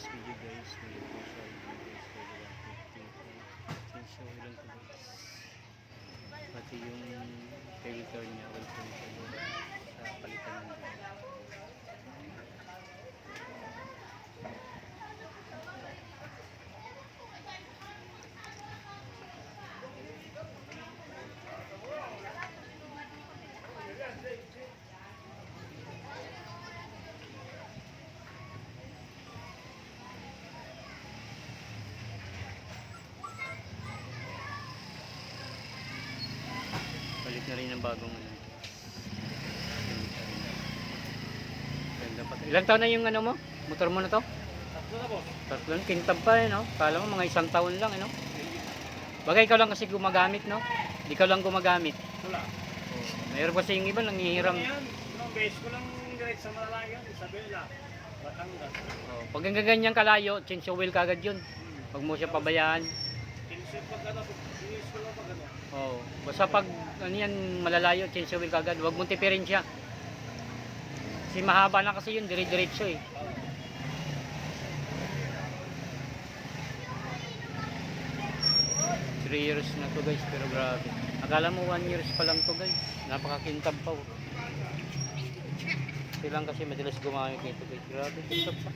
this video guys, may po siya guys, so ilan ko guys, pati yung filter niya well filter sa palitan ng palit na rin ng bagong ano. Ilang taon na yung ano mo? Motor mo na to? Tatlo na po. Tatlo na, kintab pa no? Kala mo mga isang taon lang no? Bagay ikaw lang kasi gumagamit no? Ikaw lang gumagamit. Wala. Mayroon kasi yung iba nanghihiram. Yung base ko lang direct sa Malalayan, Isabela, Batangas. Pag ang ganyan kalayo, change oil kagad yun. Pag mo siya pabayaan. Insert pag ano, sinis ko lang pag ano. Basta pag ano yan malalayo, change oil kagad. Huwag mong tipirin siya. Kasi mahaba na kasi yun, dire-diretso eh. Three years na to guys, pero grabe. Akala mo 1 years pa lang to guys. Napakakintab pa oh. Silang kasi madalas gumamit nito guys. Grabe, kintab pa.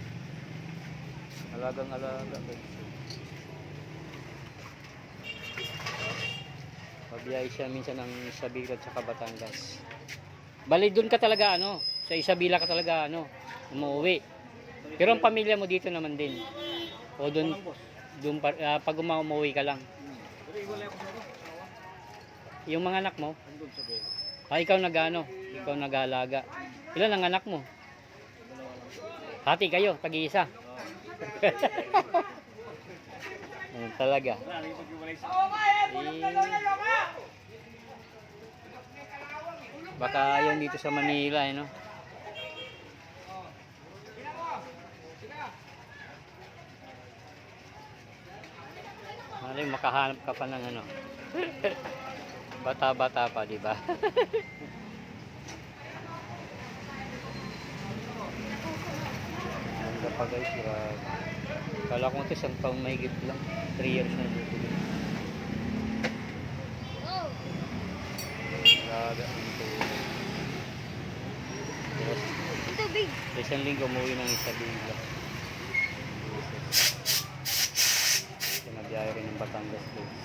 Alagang alaga guys. Pabiyahe siya minsan ng Isabela at Batangas. Bali doon ka talaga ano, sa Isabela ka talaga ano, umuwi. Pero ang pamilya mo dito naman din. O doon pag umuwi ka lang. Yung mga anak mo? Ikaw nag-ano? Ikaw nag-aalaga. Ilan ang anak mo? Hati kayo, tag-iisa. Talaga. Baka ayaw dito sa Manila no? Malay makahanap ka pa ng ano. Bata-bata pa, di ba? Ganda pa guys, kala ko ito isang taon mahigit lang. 3 years na dito. Laga dito. Tubig. Isang linggo umuwi ng Isabela. Sinabiyahe rin ng Batangas guys.